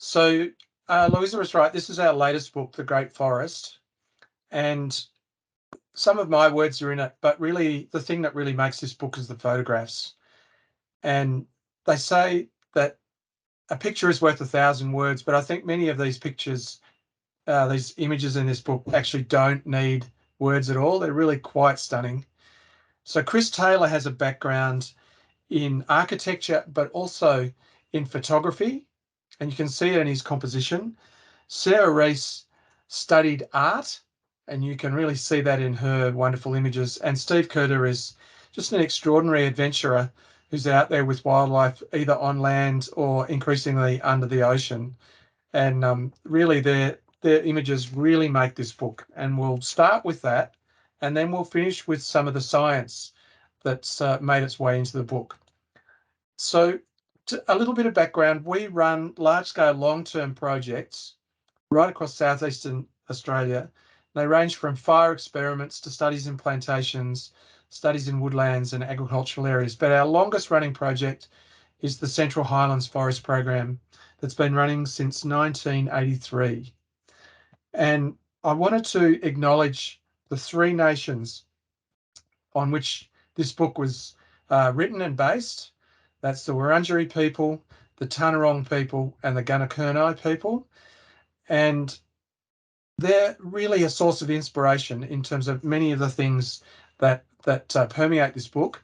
So Louisa was right. This is our latest book, The Great Forest. And some of my words are in it, but really the thing that really makes this book is the photographs. And they say that a picture is worth 1,000 words, but I think many of these pictures, these images in this book actually don't need words at all. They're really quite stunning. So Chris Taylor has a background in architecture, but also in photography, and you can see it in his composition. Sarah Reese studied art, and you can really see that in her wonderful images. And Steve Curter is just an extraordinary adventurer who's out there with wildlife, either on land or increasingly under the ocean. And really, their images really make this book. And we'll start with that, and then we'll finish with some of the science that's made its way into the book. So a little bit of background, we run large-scale long-term projects right across southeastern Australia. They range from fire experiments to studies in plantations, studies in woodlands and agricultural areas. But our longest running project is the Central Highlands Forest Program that's been running since 1983. And I wanted to acknowledge the three nations on which this book was written and based. That's the Wurundjeri people, the Tanarong people, and the Gunakurnai people. And they're really a source of inspiration in terms of many of the things that permeate this book.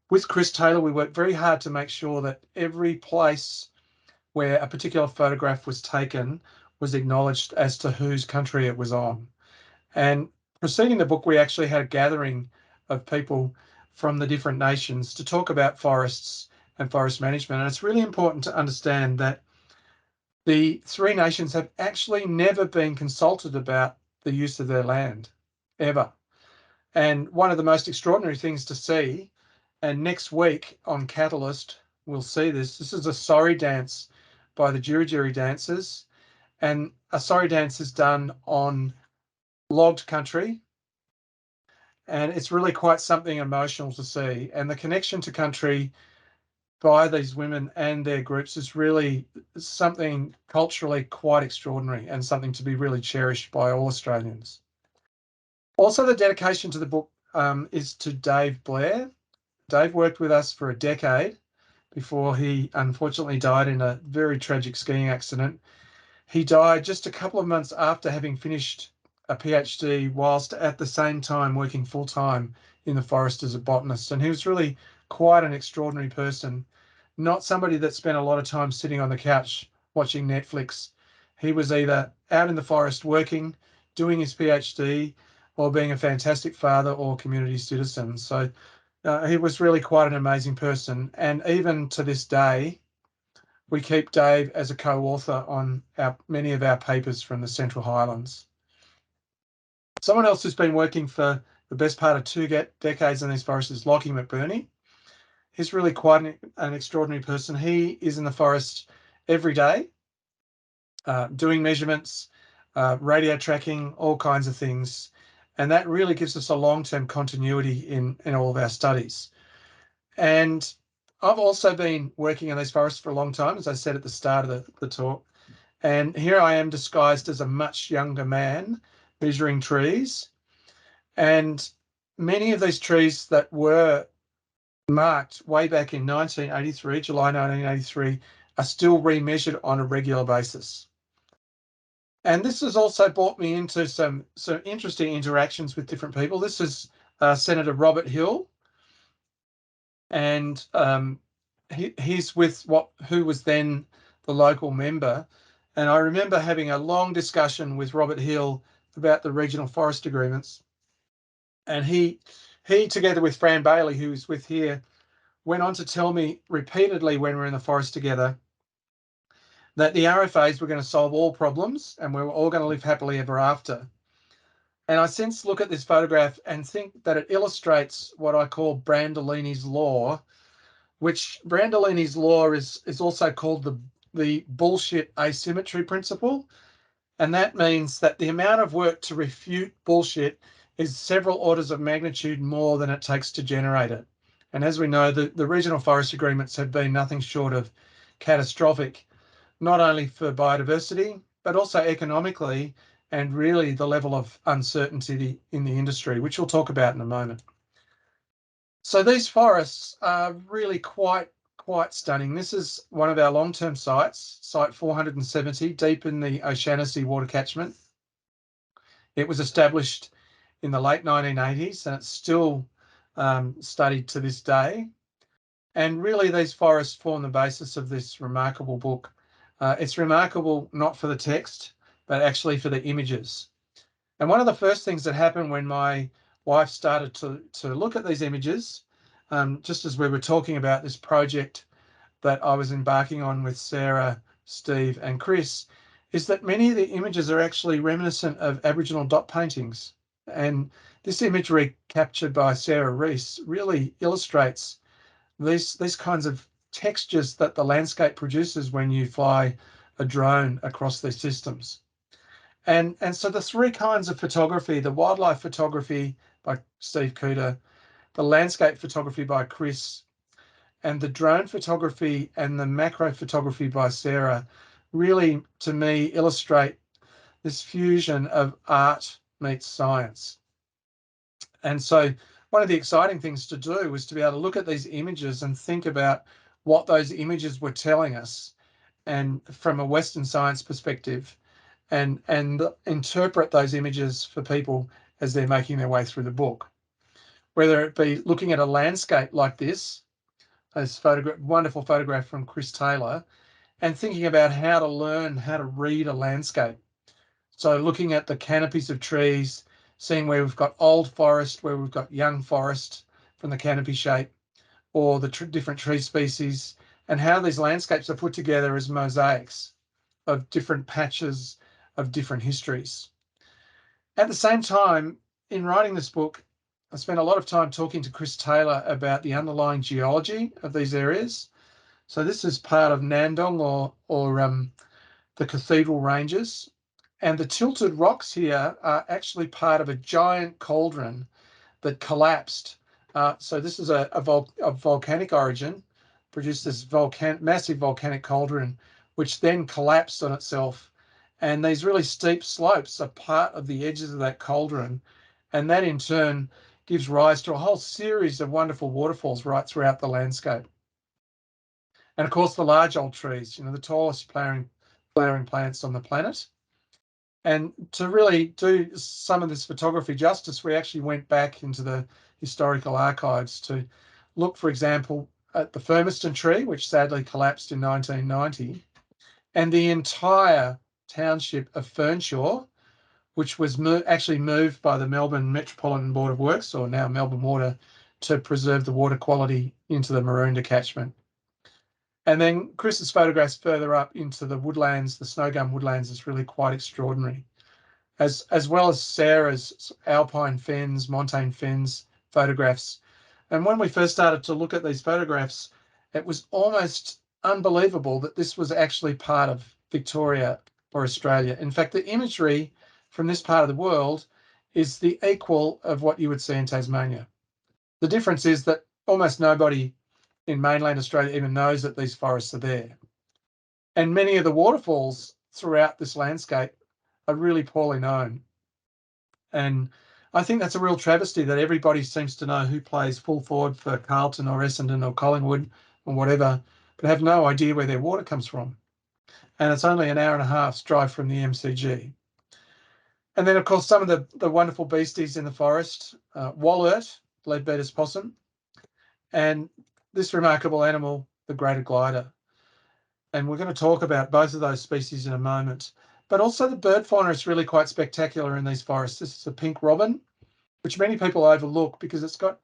With Chris Taylor, we worked very hard to make sure that every place where a particular photograph was taken was acknowledged as to whose country it was on. And preceding the book, we actually had a gathering of people from the different nations to talk about forests and forest management. And it's really important to understand that the three nations have actually never been consulted about the use of their land, ever. And one of the most extraordinary things to see, and next week on Catalyst, we'll see this. This is a sorry dance by the Jiri dancers. And a sorry dance is done on logged country. And it's really quite something emotional to see. And the connection to country by these women and their groups is really something culturally quite extraordinary and something to be really cherished by all Australians. Also, the dedication to the book is to Dave Blair. Dave worked with us for a decade before he unfortunately died in a very tragic skiing accident. He died just a couple of months after having finished a PhD, whilst at the same time working full-time in the forest as a botanist. And he was really quite an extraordinary person, not somebody that spent a lot of time sitting on the couch watching Netflix. He was either out in the forest working, doing his PhD, or being a fantastic father or community citizen. So he was really quite an amazing person. And even to this day, we keep Dave as a co-author on many of our papers from the Central Highlands. Someone else who's been working for the best part of 2 decades in these forests is Lockie McBurney. He's really quite an extraordinary person. He is in the forest every day, doing measurements, radio tracking, all kinds of things. And that really gives us a long-term continuity in all of our studies. And I've also been working in these forests for a long time, as I said at the start of the talk. And here I am disguised as a much younger man measuring trees. And many of these trees that were marked way back in 1983, July 1983, are still remeasured on a regular basis. And this has also brought me into some interesting interactions with different people. This is Senator Robert Hill, and he's with who was then the local member. And I remember having a long discussion with Robert Hill about the regional forest agreements. And he together with Fran Bailey, who was with here, went on to tell me repeatedly when we were in the forest together that the RFAs were going to solve all problems and we were all going to live happily ever after. And I since look at this photograph and think that it illustrates what I call Brandolini's law, which Brandolini's law is also called the bullshit asymmetry principle. And that means that the amount of work to refute bullshit is several orders of magnitude more than it takes to generate it. And as we know, the regional forest agreements have been nothing short of catastrophic, not only for biodiversity, but also economically, and really the level of uncertainty in the industry, which we'll talk about in a moment. So these forests are really quite stunning. This is one of our long-term sites, site 470, deep in the O'Shanassy water catchment. It was established in the late 1980s, and it's still studied to this day. And really, these forests form the basis of this remarkable book. It's remarkable not for the text, but actually for the images. And one of the first things that happened when my wife started to look at these images, just as we were talking about this project that I was embarking on with Sarah, Steve, and Chris, is that many of the images are actually reminiscent of Aboriginal dot paintings. And this imagery captured by Sarah Rees really illustrates these kinds of textures that the landscape produces when you fly a drone across these systems. And so the three kinds of photography, the wildlife photography by Steve Cooter, the landscape photography by Chris, and the drone photography and the macro photography by Sarah, really, to me, illustrate this fusion of art meets science. And so one of the exciting things to do was to be able to look at these images and think about what those images were telling us, and from a Western science perspective, and interpret those images for people as they're making their way through the book. Whether it be looking at a landscape like this wonderful photograph from Chris Taylor, and thinking about how to learn how to read a landscape. So looking at the canopies of trees, seeing where we've got old forest, where we've got young forest from the canopy shape, or the different tree species, and how these landscapes are put together as mosaics of different patches of different histories. At the same time, in writing this book, I spent a lot of time talking to Chris Taylor about the underlying geology of these areas. So this is part of Nandong or the Cathedral Ranges. And the tilted rocks here are actually part of a giant cauldron that collapsed. So this is a volcanic origin, produced this massive volcanic cauldron, which then collapsed on itself. And these really steep slopes are part of the edges of that cauldron. And that in turn gives rise to a whole series of wonderful waterfalls right throughout the landscape. And of course, the large old trees, the tallest flowering plants on the planet. And to really do some of this photography justice, we actually went back into the historical archives to look, for example, at the Firmiston tree, which sadly collapsed in 1990, and the entire township of Fernshaw, which was actually moved by the Melbourne Metropolitan Board of Works, or now Melbourne Water, to preserve the water quality into the Maroondah catchment. And then Chris's photographs further up into the woodlands, the snow gum woodlands, is really quite extraordinary, as well as Sarah's alpine fens, montane fens photographs. And when we first started to look at these photographs, it was almost unbelievable that this was actually part of Victoria or Australia. In fact, the imagery from this part of the world is the equal of what you would see in Tasmania. The difference is that almost nobody in mainland Australia even knows that these forests are there. And many of the waterfalls throughout this landscape are really poorly known. And I think that's a real travesty that everybody seems to know who plays full forward for Carlton or Essendon or Collingwood or whatever, but have no idea where their water comes from. And it's only an hour and a half's drive from the MCG. And then, of course, some of the wonderful beasties in the forest, Wallert, Leadbeater's possum, and this remarkable animal, the greater glider. And we're going to talk about both of those species in a moment. But also the bird fauna is really quite spectacular in these forests. This is a pink robin, which many people overlook because it's got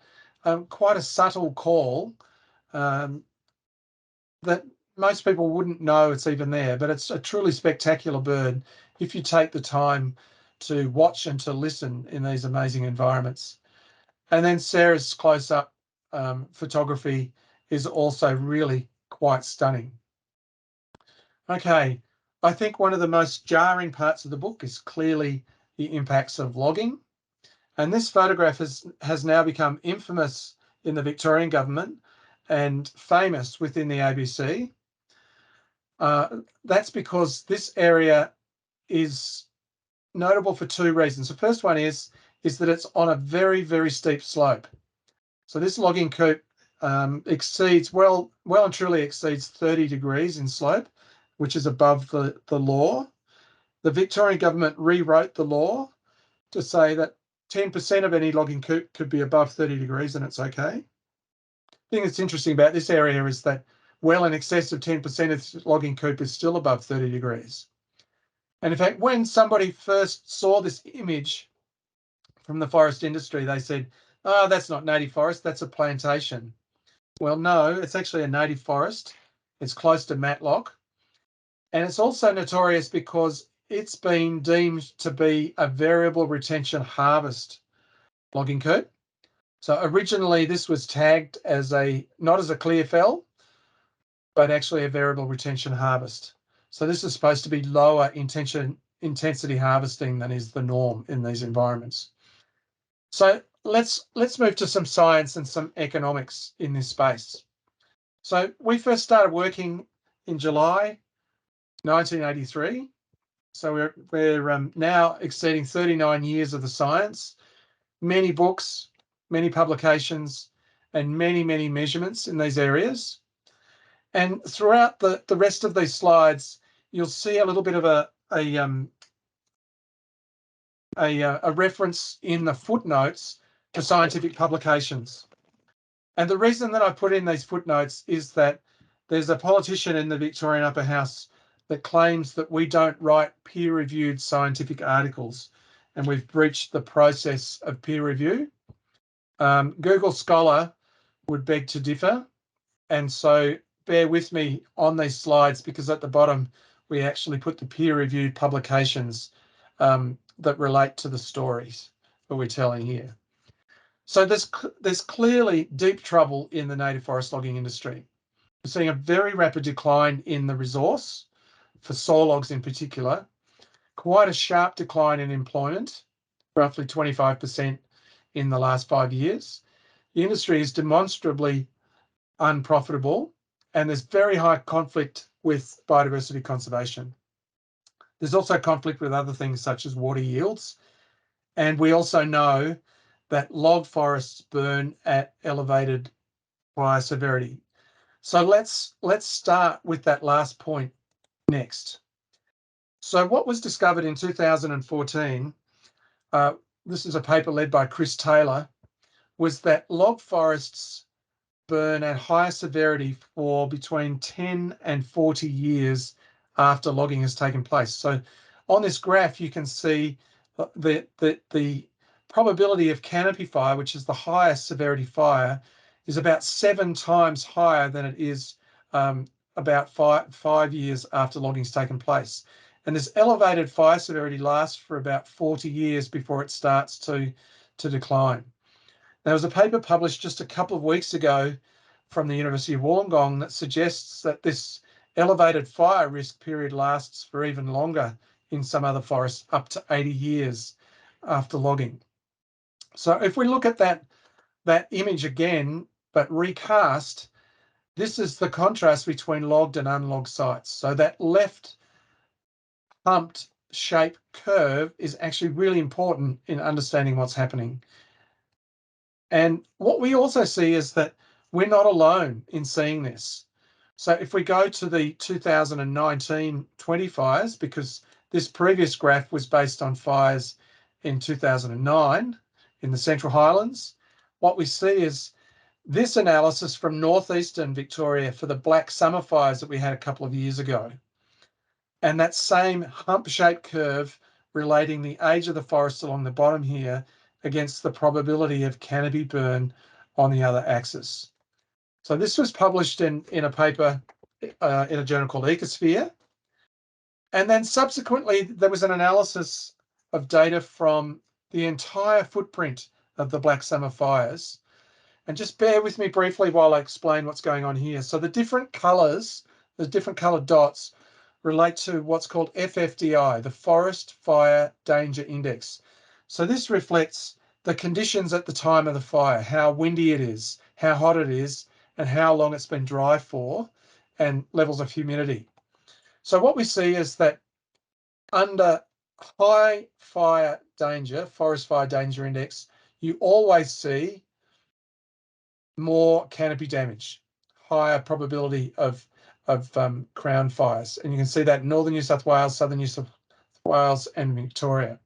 quite a subtle call that most people wouldn't know it's even there. But it's a truly spectacular bird if you take the time to watch and to listen in these amazing environments. And then Sarah's close-up photography is also really quite stunning. Okay, I think one of the most jarring parts of the book is clearly the impacts of logging. And this photograph has now become infamous in the Victorian government and famous within the ABC. That's because this area is notable for two reasons. The first one is that it's on a very, very steep slope. So this logging coupe exceeds, well and truly exceeds 30 degrees in slope, which is above the law. The Victorian government rewrote the law to say that 10% of any logging coupe could be above 30 degrees and it's okay. The thing that's interesting about this area is that well in excess of 10% of logging coupe is still above 30 degrees. And in fact, when somebody first saw this image from the forest industry, they said, oh, that's not native forest, that's a plantation. Well, no, it's actually a native forest. It's close to Matlock. And it's also notorious because it's been deemed to be a variable retention harvest logging coupe. So originally this was tagged as not as a clear fell, but actually a variable retention harvest. So this is supposed to be lower intensity harvesting than is the norm in these environments. So let's move to some science and some economics in this space. So we first started working in July 1983. So we're now exceeding 39 years of the science, many books, many publications, and many, many measurements in these areas. And throughout the rest of these slides, you'll see a little bit of a reference in the footnotes to scientific publications. And the reason that I put in these footnotes is that there's a politician in the Victorian Upper House that claims that we don't write peer-reviewed scientific articles, and we've breached the process of peer review. Google Scholar would beg to differ, and so bear with me on these slides because at the bottom we actually put the peer-reviewed publications that relate to the stories that we're telling here. So there's clearly deep trouble in the native forest logging industry. We're seeing a very rapid decline in the resource, for saw logs in particular, quite a sharp decline in employment, roughly 25% in the last 5 years. The industry is demonstrably unprofitable, and there's very high conflict with biodiversity conservation. There's also conflict with other things such as water yields. And we also know that log forests burn at elevated fire severity. So let's start with that last point next. So what was discovered in 2014, this is a paper led by Chris Taylor, was that log forests burn at higher severity for between 10 and 40 years after logging has taken place. So on this graph, you can see the probability of canopy fire, which is the highest severity fire, is about 7 times higher than it is about five years after logging's taken place. And this elevated fire severity lasts for about 40 years before it starts to decline. There was a paper published just a couple of weeks ago from the University of Wollongong that suggests that this elevated fire risk period lasts for even longer in some other forests, up to 80 years after logging. So if we look at that image again, but recast, this is the contrast between logged and unlogged sites. So that left humped shape curve is actually really important in understanding what's happening. And what we also see is that we're not alone in seeing this. So if we go to the 2019-20 fires, because this previous graph was based on fires in 2009 in the Central Highlands, what we see is this analysis from northeastern Victoria for the black summer fires that we had a couple of years ago. And that same hump-shaped curve relating the age of the forest along the bottom here against the probability of canopy burn on the other axis. So this was published in a paper in a journal called Ecosphere. And then subsequently, there was an analysis of data from the entire footprint of the Black Summer fires. And just bear with me briefly while I explain what's going on here. So the different colours, the different coloured dots, relate to what's called FFDI, the Forest Fire Danger Index. So this reflects the conditions at the time of the fire, how windy it is, how hot it is, and how long it's been dry for, and levels of humidity. So what we see is that under high fire danger, forest fire danger index, you always see more canopy damage, higher probability of crown fires. And you can see that in northern New South Wales, southern New South Wales, and Victoria.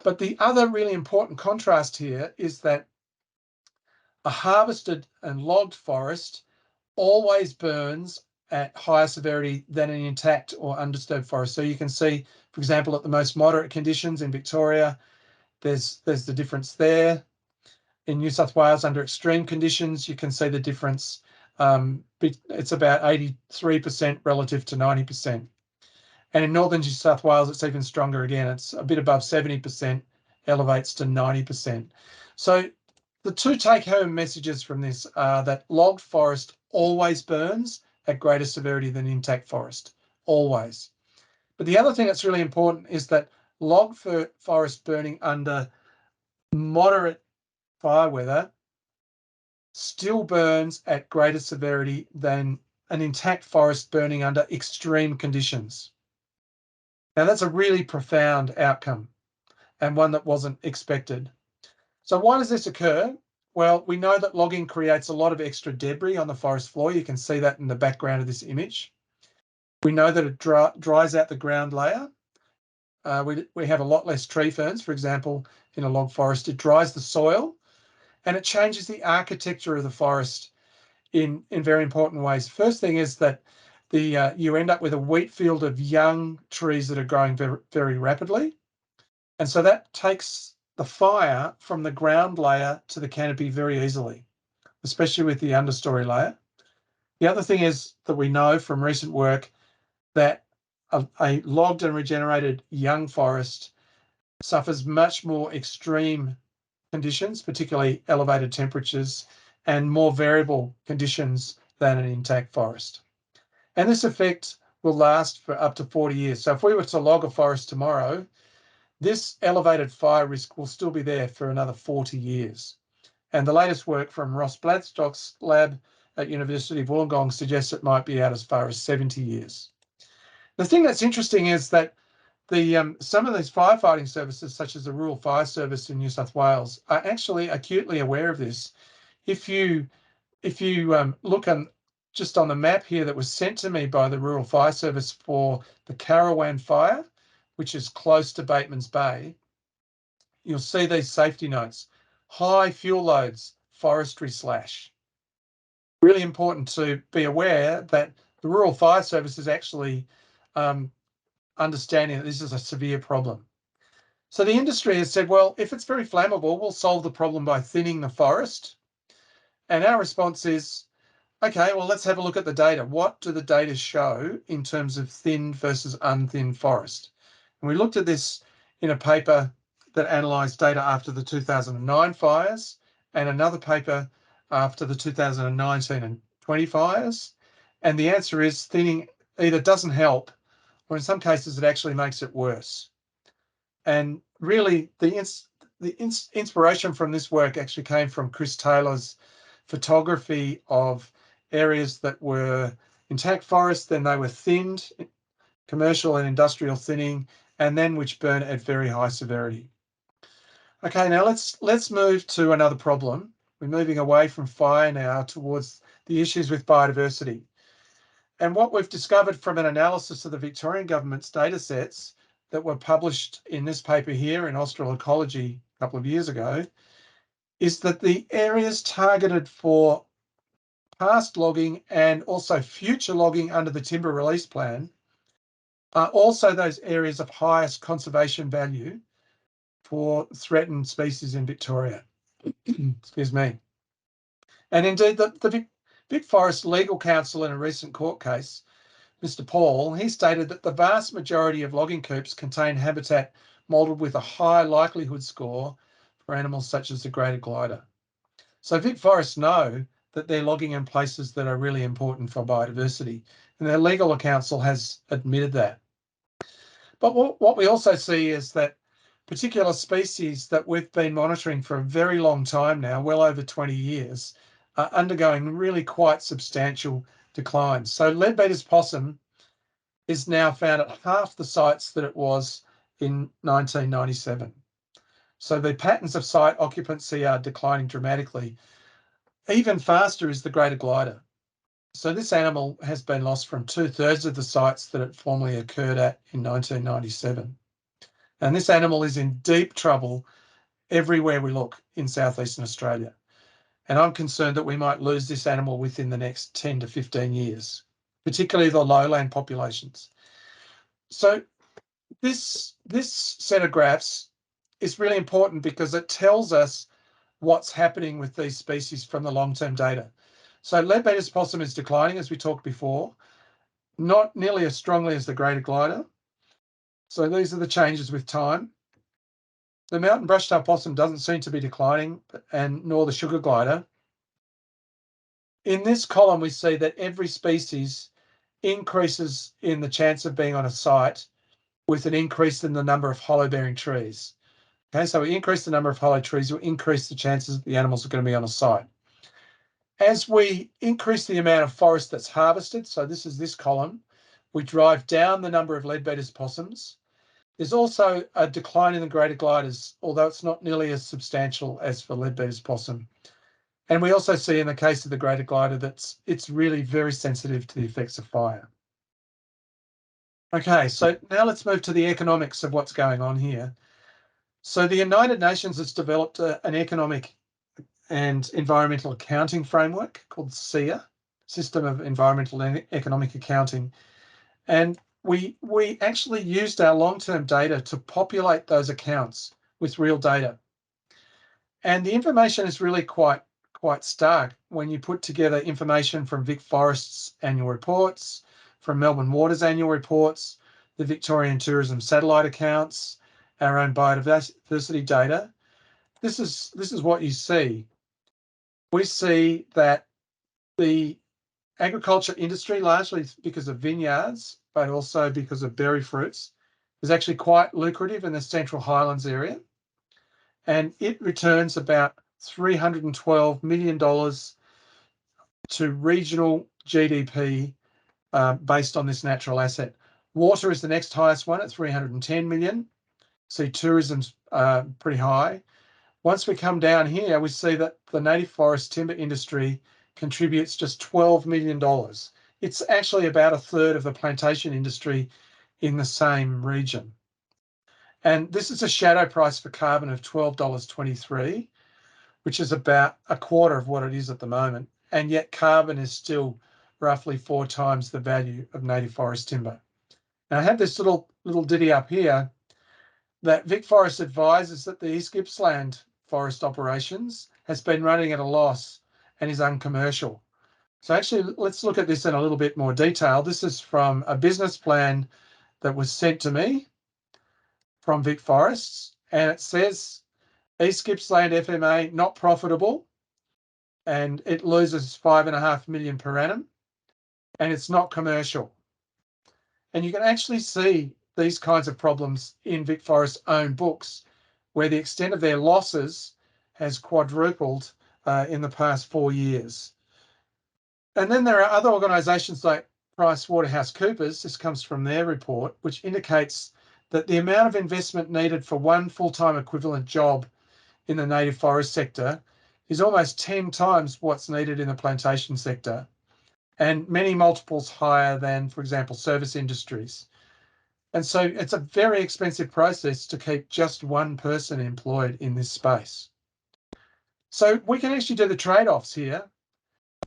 But the other really important contrast here is that a harvested and logged forest always burns at higher severity than an intact or undisturbed forest. So you can see, for example, at the most moderate conditions in Victoria, there's the difference there. In New South Wales, under extreme conditions, you can see the difference. It's about 83% relative to 90%. And in northern New South Wales, it's even stronger again. It's a bit above 70%, elevates to 90%. So the two take-home messages from this are that logged forest always burns at greater severity than intact forest, always. But the other thing that's really important is that logged forest burning under moderate fire weather still burns at greater severity than an intact forest burning under extreme conditions. Now, that's a really profound outcome and one that wasn't expected. So why does this occur? Well, we know that logging creates a lot of extra debris on the forest floor. You can see that in the background of this image. We know that it dries out the ground layer. We have a lot less tree ferns, for example, in a log forest. It dries the soil and it changes the architecture of the forest in very important ways. First thing is that you end up with a wheat field of young trees that are growing very, very rapidly. And so that takes the fire from the ground layer to the canopy very easily, especially with the understory layer. The other thing is that we know from recent work that a logged and regenerated young forest suffers much more extreme conditions, particularly elevated temperatures and more variable conditions than an intact forest. And this effect will last for up to 40 years. So if we were to log a forest tomorrow, this elevated fire risk will still be there for another 40 years. And the latest work from Ross Bladstock's lab at University of Wollongong suggests it might be out as far as 70 years. The thing that's interesting is that some of these firefighting services, such as the Rural Fire Service in New South Wales, are actually acutely aware of this. If you look just on the map here that was sent to me by the Rural Fire Service for the Carawan Fire, which is close to Bateman's Bay, you'll see these safety notes. High fuel loads, forestry slash. Really important to be aware that the Rural Fire Service is actually understanding that this is a severe problem. So the industry has said, well, if it's very flammable, we'll solve the problem by thinning the forest. And our response is, okay, well, let's have a look at the data. What do the data show in terms of thin versus unthin forest? And we looked at this in a paper that analysed data after the 2009 fires and another paper after the 2019 and 20 fires. And the answer is thinning either doesn't help or in some cases it actually makes it worse. And really the inspiration from this work actually came from Chris Taylor's photography of areas that were intact forests, then they were thinned, commercial and industrial thinning, and then which burn at very high severity. Okay, now let's move to another problem. We're moving away from fire now towards the issues with biodiversity. And what we've discovered from an analysis of the Victorian government's data sets that were published in this paper here in Austral Ecology a couple of years ago is that the areas targeted for past logging and also future logging under the timber release plan are also those areas of highest conservation value for threatened species in Victoria. Excuse me. And indeed, the Vic Forest Legal Counsel in a recent court case, Mr. Paul, he stated that the vast majority of logging coops contain habitat moulded with a high likelihood score for animals such as the greater glider. So Vic Forests know that they're logging in places that are really important for biodiversity, and their legal counsel has admitted that. But what we also see is that particular species that we've been monitoring for a very long time now, well over 20 years, are undergoing really quite substantial declines. So leadbeater's possum is now found at half the sites that it was in 1997. So the patterns of site occupancy are declining dramatically. Even faster is the greater glider. So this animal has been lost from 2/3 of the sites that it formerly occurred at in 1997. And this animal is in deep trouble everywhere we look in southeastern Australia. And I'm concerned that we might lose this animal within the next 10 to 15 years, particularly the lowland populations. So this set of graphs is really important because it tells us what's happening with these species from the long-term data. So leadbeater's possum is declining, as we talked before, not nearly as strongly as the greater glider. So these are the changes with time. The mountain brush-tailed possum doesn't seem to be declining, and nor the sugar glider. In this column, we see that every species increases in the chance of being on a site with an increase in the number of hollow-bearing trees. Okay, so we increase the number of hollow trees, we increase the chances that the animals are going to be on a site. As we increase the amount of forest that's harvested, so this is this column, we drive down the number of leadbeater's possums. There's also a decline in the greater gliders, although it's not nearly as substantial as for leadbeater's possum. And we also see in the case of the greater glider that it's really very sensitive to the effects of fire. Okay, so now let's move to the economics of what's going on here. So the United Nations has developed an economic and environmental accounting framework called SEA, System of Environmental and Economic Accounting. And we actually used our long-term data to populate those accounts with real data. And the information is really quite stark when you put together information from Vic Forest's annual reports, from Melbourne Water's annual reports, the Victorian Tourism satellite accounts, our own biodiversity data. This is what you see. We see that the agriculture industry, largely because of vineyards, but also because of berry fruits, is actually quite lucrative in the Central Highlands area. And it returns about $312 million to regional GDP based on this natural asset. Water is the next highest one at 310 million. See, tourism's pretty high. Once we come down here, we see that the native forest timber industry contributes just $12 million. It's actually about a third of the plantation industry in the same region. And this is a shadow price for carbon of $12.23, which is about a quarter of what it is at the moment. And yet carbon is still roughly 4 times the value of native forest timber. Now I have this little ditty up here that Vic Forest advises that the East Gippsland forest operations has been running at a loss and is uncommercial. So actually, let's look at this in a little bit more detail. This is from a business plan that was sent to me from Vic Forests, and it says East Gippsland FMA not profitable, and it loses 5.5 million per annum, and it's not commercial. And you can actually see these kinds of problems in Vic Forest's own books, where the extent of their losses has quadrupled in the past 4 years. And then there are other organisations like PricewaterhouseCoopers, this comes from their report, which indicates that the amount of investment needed for one full-time equivalent job in the native forest sector is almost 10 times what's needed in the plantation sector, and many multiples higher than, for example, service industries. And so it's a very expensive process to keep just one person employed in this space. So we can actually do the trade-offs here,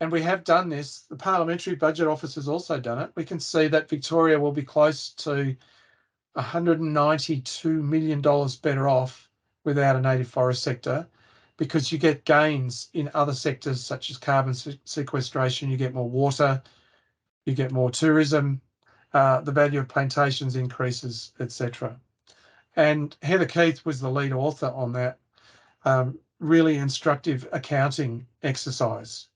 and we have done this. The Parliamentary Budget Office has also done it. We can see that Victoria will be close to $192 million better off without a native forest sector, because you get gains in other sectors such as carbon sequestration, you get more water, you get more tourism, the value of plantations increases, etc. And Heather Keith was the lead author on that really instructive accounting exercise.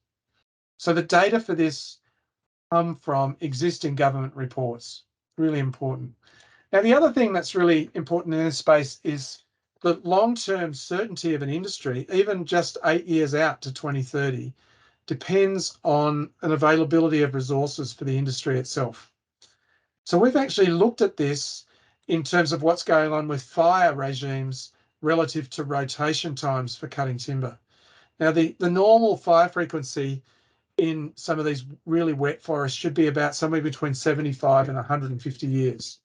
So the data for this come from existing government reports, really important. Now, the other thing that's really important in this space is the long-term certainty of an industry, even just 8 years out to 2030, depends on an availability of resources for the industry itself. So we've actually looked at this in terms of what's going on with fire regimes relative to rotation times for cutting timber. Now, the normal fire frequency in some of these really wet forests should be about somewhere between 75 and 150 years.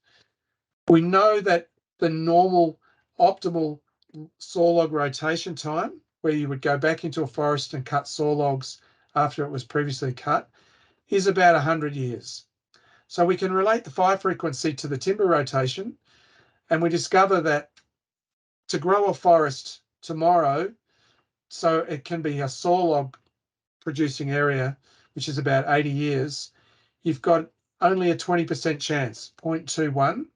We know that the normal optimal sawlog rotation time, where you would go back into a forest and cut sawlogs after it was previously cut, is about 100 years. So we can relate the fire frequency to the timber rotation, and we discover that to grow a forest tomorrow, so it can be a sawlog producing area, which is about 80 years, you've got only a 20% chance, 0.21,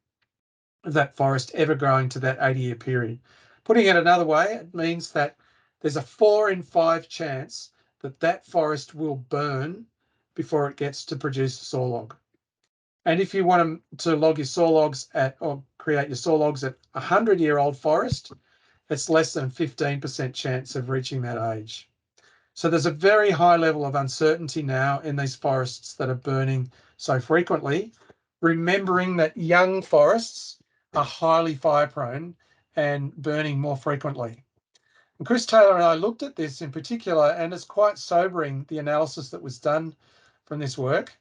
of that forest ever growing to that 80-year period. Putting it another way, it means that there's a 4 in 5 chance that that forest will burn before it gets to produce a sawlog. And if you want to log your sawlogs or create your sawlogs at a 100-year-old forest, it's less than 15% chance of reaching that age. So there's a very high level of uncertainty now in these forests that are burning so frequently, remembering that young forests are highly fire prone and burning more frequently. And Chris Taylor and I looked at this in particular, and it's quite sobering, the analysis that was done from this work.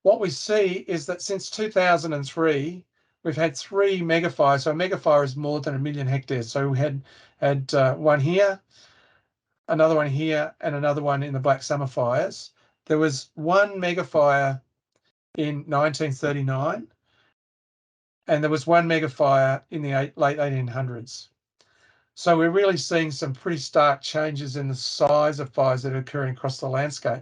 What we see is that since 2003, we've had 3 megafires. So a megafire is more than 1 million hectares. So we had one here, another one here, and another one in the Black Summer fires. There was 1 megafire in 1939, and there was 1 megafire in the late 1800s. So we're really seeing some pretty stark changes in the size of fires that are occurring across the landscape.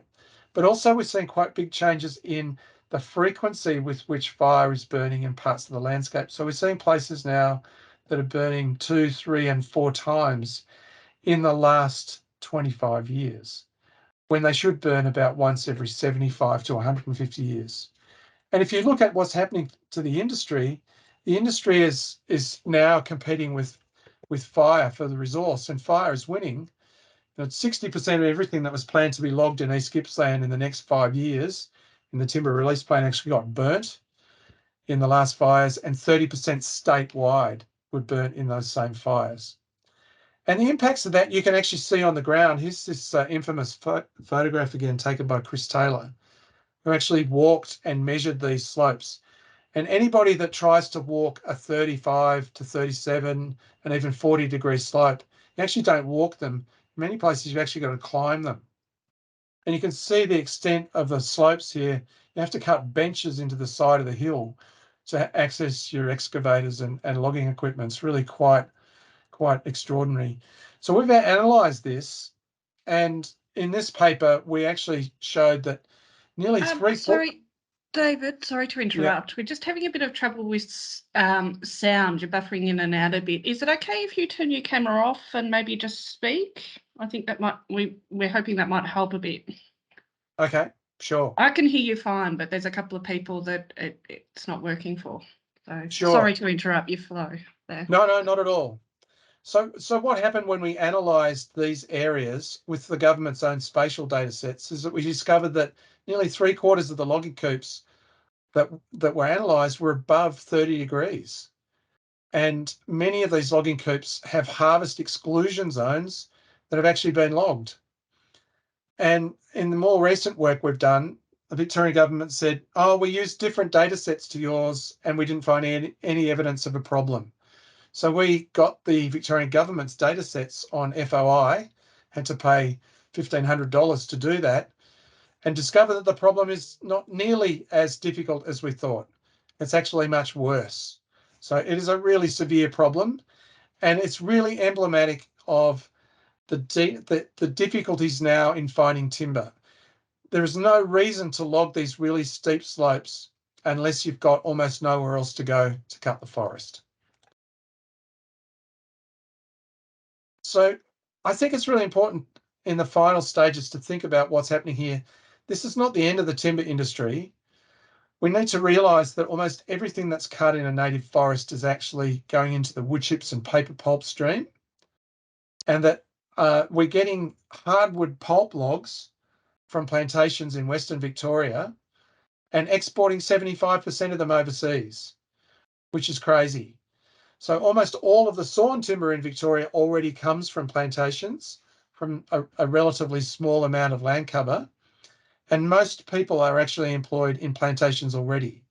But also we're seeing quite big changes in the frequency with which fire is burning in parts of the landscape. So we're seeing places now that are burning 2, 3, and 4 times in the last 25 years, when they should burn about once every 75 to 150 years. And if you look at what's happening to the industry is now competing with fire for the resource, and fire is winning. 60% of everything that was planned to be logged in East Gippsland in the next 5 years in the timber release plan actually got burnt in the last fires, and 30% statewide were burnt in those same fires. And the impacts of that you can actually see on the ground. Here's this infamous photograph again taken by Chris Taylor, who actually walked and measured these slopes. And anybody that tries to walk a 35 to 37 and even 40-degree slope, you actually don't walk them. In many places, you've actually got to climb them. And you can see the extent of the slopes here. You have to cut benches into the side of the hill to access your excavators and logging equipment. It's really quite extraordinary. So we've analysed this, and in this paper, we actually showed that nearly Sorry, David, sorry to interrupt. We're just having a bit of trouble with sound. You're buffering in and out a bit. Is it okay if you turn your camera off and maybe just speak? I think that might, we're hoping that might help a bit. Okay, sure. I can hear you fine, but there's a couple of people that it's not working for. So sure. Sorry to interrupt your flow there. No, not at all. So what happened when we analysed these areas with the government's own spatial data sets is that we discovered that nearly 3/4 of the logging coops that were analysed were above 30 degrees. And many of these logging coops have harvest exclusion zones that have actually been logged. And in the more recent work we've done, the Victorian government said, oh, we used different data sets to yours and we didn't find any evidence of a problem. So we got the Victorian government's data sets on FOI, had to pay $1,500 to do that, and discover that the problem is not nearly as difficult as we thought. It's actually much worse. So it is a really severe problem, and it's really emblematic of the difficulties now in finding timber. There is no reason to log these really steep slopes unless you've got almost nowhere else to go to cut the forest. So I think it's really important in the final stages to think about what's happening here. This is not the end of the timber industry. We need to realise that almost everything that's cut in a native forest is actually going into the wood chips and paper pulp stream, and that we're getting hardwood pulp logs from plantations in Western Victoria and exporting 75% of them overseas, which is crazy. So almost all of the sawn timber in Victoria already comes from plantations, from a relatively small amount of land cover. And most people are actually employed in plantations already.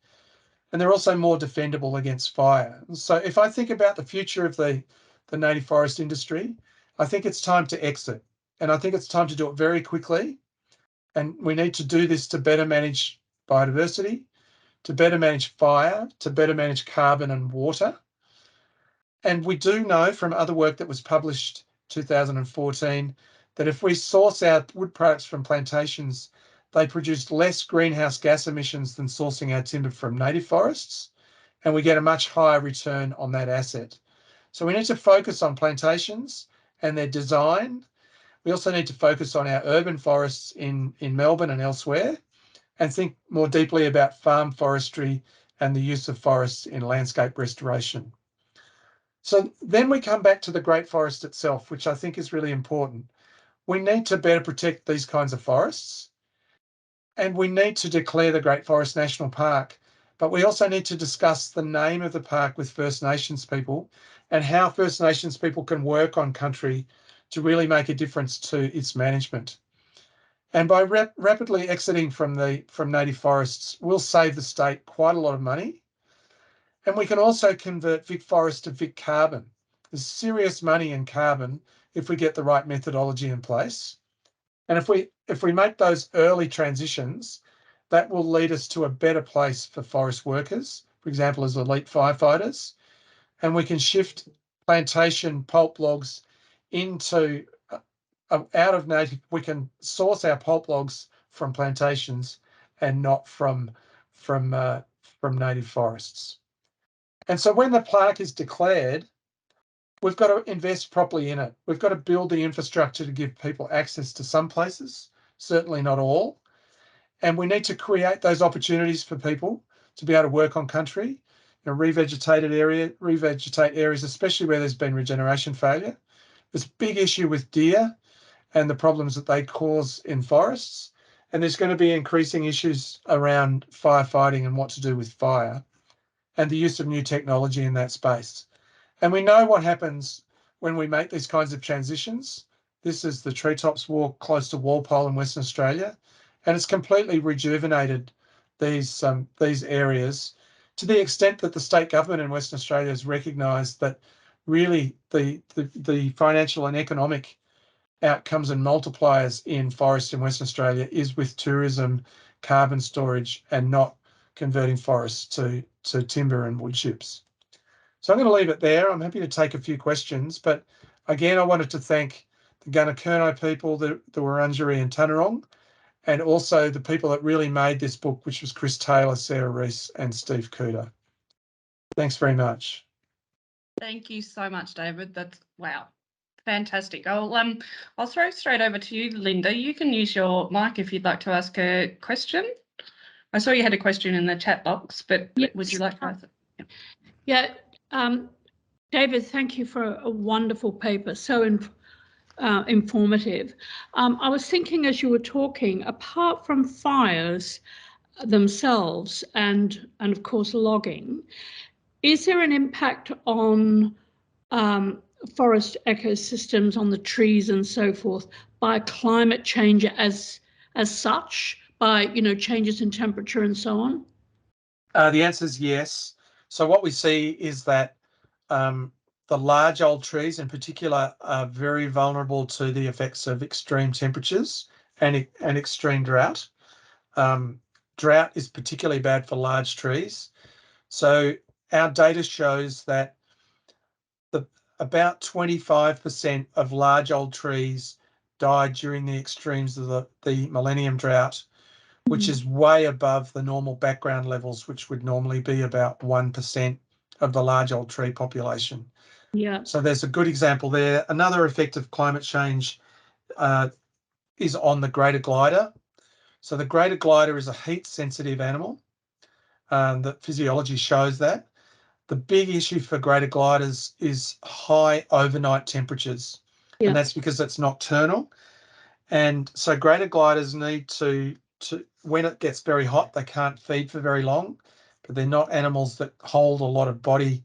And they're also more defendable against fire. So if I think about the future of the native forest industry, I think it's time to exit. And I think it's time to do it very quickly. And we need to do this to better manage biodiversity, to better manage fire, to better manage carbon and water. And we do know from other work that was published 2014 that if we source our wood products from plantations, they produce less greenhouse gas emissions than sourcing our timber from native forests, and we get a much higher return on that asset. So we need to focus on plantations and their design. We also need to focus on our urban forests in Melbourne and elsewhere, and think more deeply about farm forestry and the use of forests in landscape restoration. So then we come back to the Great Forest itself, which I think is really important. We need to better protect these kinds of forests, and we need to declare the Great Forest National Park, but we also need to discuss the name of the park with First Nations people and how First Nations people can work on country to really make a difference to its management. And by rapidly exiting from native forests, we'll save the state quite a lot of money. And we can also convert Vic Forest to Vic Carbon. There's serious money in carbon if we get the right methodology in place. And if we make those early transitions, that will lead us to a better place for forest workers, for example, as elite firefighters. And we can shift plantation pulp logs into out of native. We can source our pulp logs from plantations and not from native forests. And so when the park is declared, we've got to invest properly in it. We've got to build the infrastructure to give people access to some places, certainly not all. And we need to create those opportunities for people to be able to work on country, revegetate areas, especially where there's been regeneration failure. There's a big issue with deer and the problems that they cause in forests. And there's going to be increasing issues around firefighting and what to do with fire, and the use of new technology in that space. And we know what happens when we make these kinds of transitions. This is the Treetops Walk close to Walpole in Western Australia, and it's completely rejuvenated these areas to the extent that the state government in Western Australia has recognised that really the financial and economic outcomes and multipliers in forests in Western Australia is with tourism, carbon storage, and not converting forests to timber and wood chips. So I'm going to leave it there. I'm happy to take a few questions, but again, I wanted to thank the Gunnerkurnai people, the Wurundjeri and Tanarong, and also the people that really made this book, which was Chris Taylor, Sarah Rees, and Steve Cooter. Thanks very much. Thank you so much, David. That's wow. Fantastic. I'll throw straight over to you, Linda. You can use your mic if you'd like to ask a question. I saw you had a question in the chat box, but yes. Would you like to ask it? Yeah. David, thank you for a wonderful paper, so informative. I was thinking as you were talking, apart from fires themselves and of course logging, is there an impact on forest ecosystems, on the trees and so forth, by climate change as such, by changes in temperature and so on? The answer is yes. So what we see is that the large old trees in particular are very vulnerable to the effects of extreme temperatures and extreme drought. Drought is particularly bad for large trees. So our data shows that about 25% of large old trees died during the extremes of the millennium drought, which is way above the normal background levels, which would normally be about 1% of the large old tree population. Yeah. So there's a good example there. Another effect of climate change is on the greater glider. So the greater glider is a heat-sensitive animal. The physiology shows that. The big issue for greater gliders is high overnight temperatures, and that's because it's nocturnal. And so greater gliders need to when it gets very hot, they can't feed for very long, but they're not animals that hold a lot of body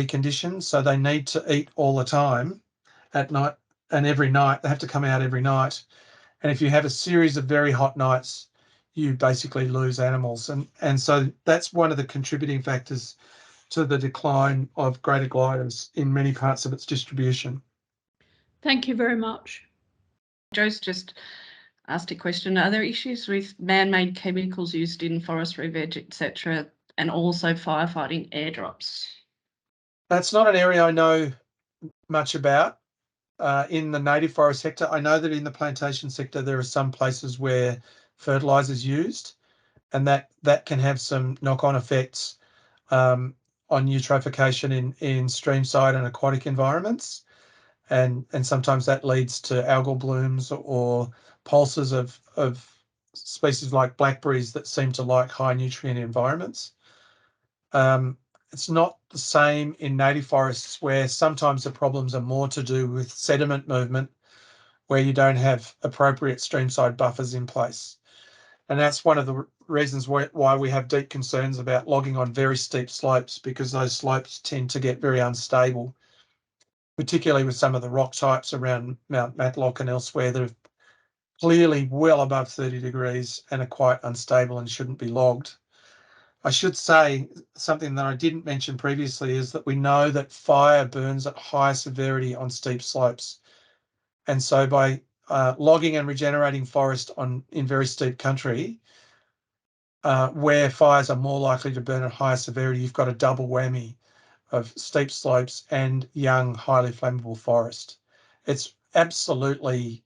conditions, so they need to eat all the time at night, and every night they have to come out every night. And if you have a series of very hot nights, you basically lose animals, and so that's one of the contributing factors to the decline of greater gliders in many parts of its distribution. Thank you very much. Joe's just asked a question. Are there issues with man-made chemicals used in forestry, veg, etc., and also firefighting airdrops? That's not an area I know much about. In the native forest sector, I know that in the plantation sector, there are some places where fertilizer is used, and that can have some knock-on effects on eutrophication in streamside and aquatic environments. And sometimes that leads to algal blooms or pulses of species like blackberries that seem to like high nutrient environments. It's not the same in native forests, where sometimes the problems are more to do with sediment movement, where you don't have appropriate streamside buffers in place. And that's one of the reasons why we have deep concerns about logging on very steep slopes, because those slopes tend to get very unstable, particularly with some of the rock types around Mount Matlock and elsewhere that are clearly well above 30 degrees and are quite unstable and shouldn't be logged. I should say something that I didn't mention previously is that we know that fire burns at high severity on steep slopes. And so by logging and regenerating forest in very steep country, where fires are more likely to burn at higher severity, you've got a double whammy of steep slopes and young, highly flammable forest. It's absolutely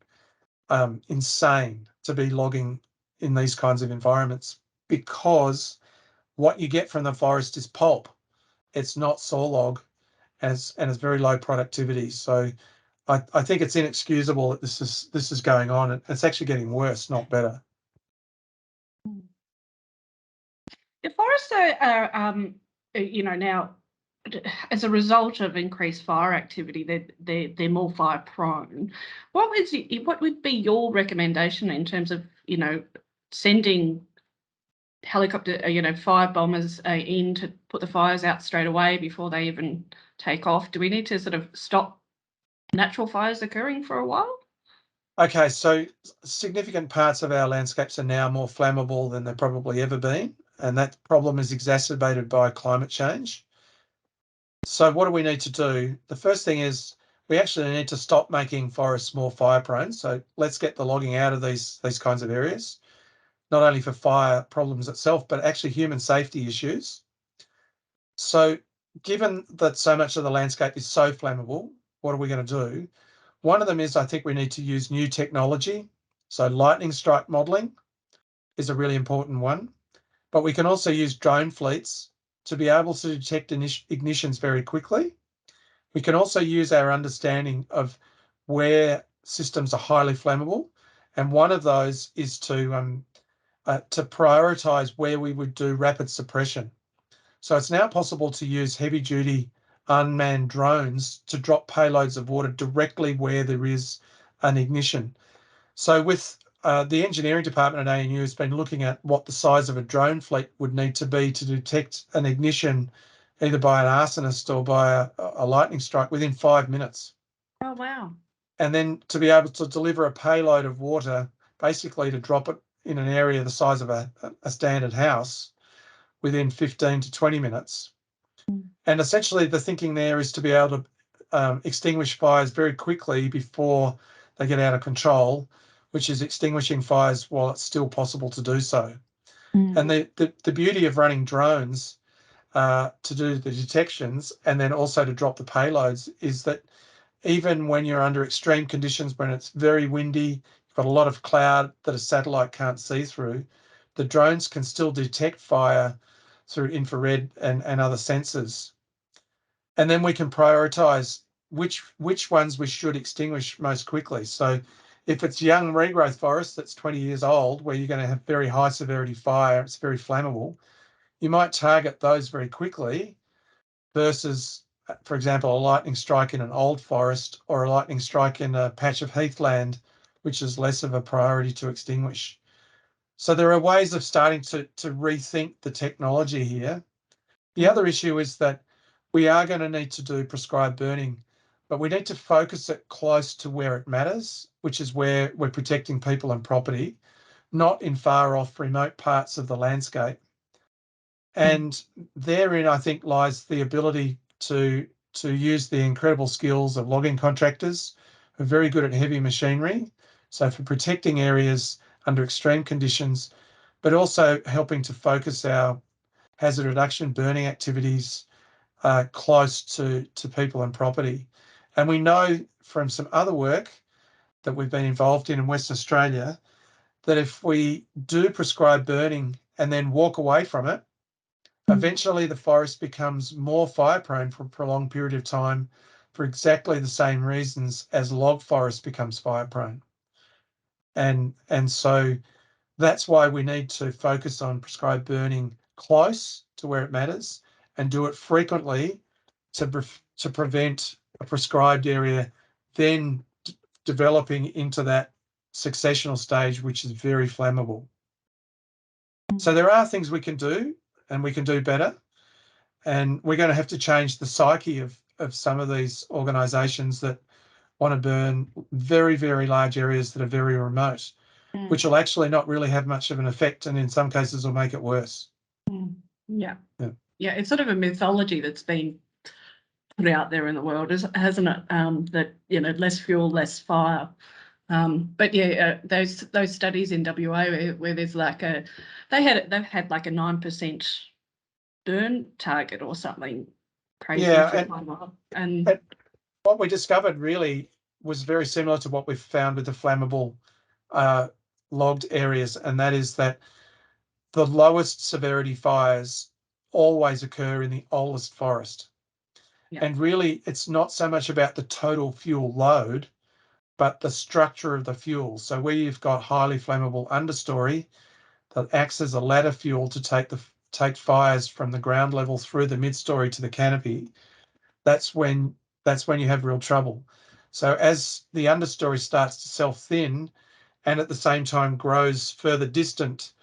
insane to be logging in these kinds of environments, because what you get from the forest is pulp. It's not saw log, and it's very low productivity. So I think it's inexcusable that this is going on. It's actually getting worse, not better. The forests are now, as a result of increased fire activity, they're more fire prone. What would be your recommendation in terms of sending helicopter, fire bombers in to put the fires out straight away before they even take off? Do we need to sort of stop natural fires occurring for a while? Okay, so significant parts of our landscapes are now more flammable than they've probably ever been, and that problem is exacerbated by climate change. So what do we need to do? The first thing is we actually need to stop making forests more fire prone. So let's get the logging out of these kinds of areas, not only for fire problems itself, but actually human safety issues. So given that so much of the landscape is so flammable, what are we going to do? One of them is, I think we need to use new technology. So lightning strike modelling is a really important one, but we can also use drone fleets to be able to detect ignitions very quickly. We can also use our understanding of where systems are highly flammable, and one of those is to prioritise where we would do rapid suppression. So it's now possible to use heavy-duty unmanned drones to drop payloads of water directly where there is an ignition. So with the engineering department at ANU has been looking at what the size of a drone fleet would need to be to detect an ignition either by an arsonist or by a lightning strike within 5 minutes. Oh, wow. And then to be able to deliver a payload of water, basically to drop it in an area the size of a standard house within 15 to 20 minutes. And essentially the thinking there is to be able to extinguish fires very quickly before they get out of control, which is extinguishing fires while it's still possible to do so. And the beauty of running drones to do the detections and then also to drop the payloads is that even when you're under extreme conditions, when it's very windy, you've got a lot of cloud that a satellite can't see through, the drones can still detect fire through infrared and other sensors. And then we can prioritise which ones we should extinguish most quickly. So if it's young regrowth forest that's 20 years old, where you're going to have very high severity fire, it's very flammable, you might target those very quickly versus, for example, a lightning strike in an old forest or a lightning strike in a patch of heathland, which is less of a priority to extinguish. So there are ways of starting to rethink the technology here. The other issue is that we are going to need to do prescribed burning, but we need to focus it close to where it matters, which is where we're protecting people and property, not in far off remote parts of the landscape. And therein, I think, lies the ability to use the incredible skills of logging contractors who are very good at heavy machinery. So for protecting areas under extreme conditions, but also helping to focus our hazard reduction burning activities close to people and property. And we know from some other work that we've been involved in Western Australia that if we do prescribe burning and then walk away from it, eventually the forest becomes more fire prone for a prolonged period of time for exactly the same reasons as log forest becomes fire prone. And so that's why we need to focus on prescribed burning close to where it matters and do it frequently to prevent a prescribed area then developing into that successional stage, which is very flammable. So there are things we can do and we can do better. And we're going to have to change the psyche of some of these organisations that want to burn very, very large areas that are very remote, which will actually not really have much of an effect, and in some cases will make it worse. Yeah. It's sort of a mythology that's been put out there in the world, hasn't it? That less fuel, less fire. But those studies in WA where there's like they've had like a 9% burn target or something crazy. Yeah, and what we discovered really was very similar to what we've found with the flammable logged areas, and that is that the lowest severity fires always occur in the oldest forest. Yeah. And really, it's not so much about the total fuel load, but the structure of the fuel. So where you've got highly flammable understory that acts as a ladder fuel to take fires from the ground level through the mid-story to the canopy, that's when you have real trouble. So as the understory starts to self-thin and at the same time grows further distant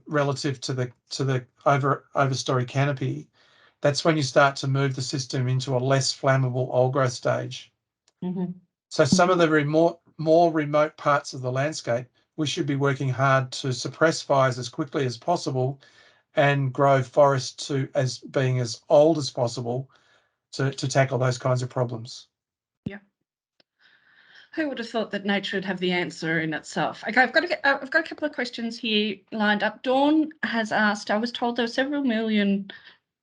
relative to the overstory canopy, that's when you start to move the system into a less flammable old growth stage. Mm-hmm. So some of the more remote parts of the landscape, we should be working hard to suppress fires as quickly as possible and grow forest to as being as old as possible to tackle those kinds of problems. Yeah. Who would have thought that nature would have the answer in itself? Okay, I've got a couple of questions here lined up. Dawn has asked, I was told there were several million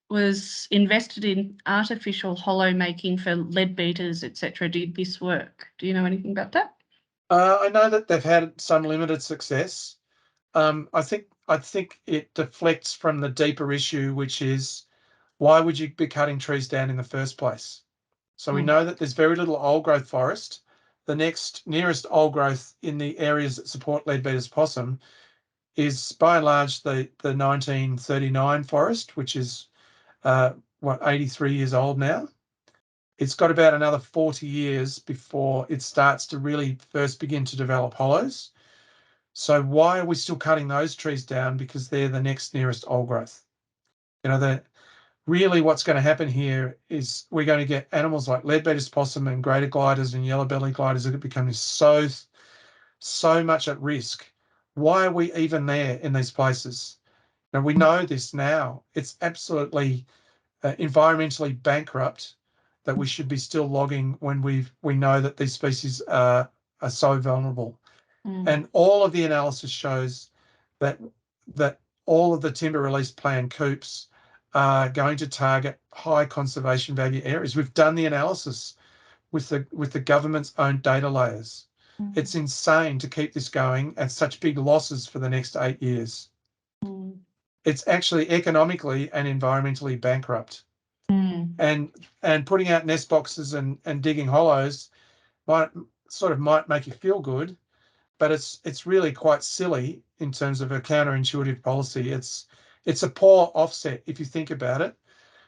was invested in artificial hollow making for lead beaters, etc. Did this work? Do you know anything about that? I know that they've had some limited success. I think it deflects from the deeper issue, which is why would you be cutting trees down in the first place? So we know that there's very little old growth forest. The nearest old growth in the areas that support leadbeater's possum is by and large the 1939 forest, which is 83 years old now. It's got about another 40 years before it starts to really first begin to develop hollows. So why are we still cutting those trees down? Because they're the next nearest old growth. Really what's going to happen here is we're going to get animals like leadbeater's possum and greater gliders and yellow-bellied gliders that are becoming so much at risk. Why are we even there in these places? Now, we know this now. It's absolutely environmentally bankrupt that we should be still logging when we know that these species are so vulnerable. And all of the analysis shows that all of the timber release plan coops are going to target high conservation value areas. We've done the analysis with the government's own data layers. It's insane to keep this going at such big losses for the next 8 years. It's actually economically and environmentally bankrupt. And putting out nest boxes and digging hollows might make you feel good, but it's really quite silly in terms of a counterintuitive policy. It's a poor offset if you think about it,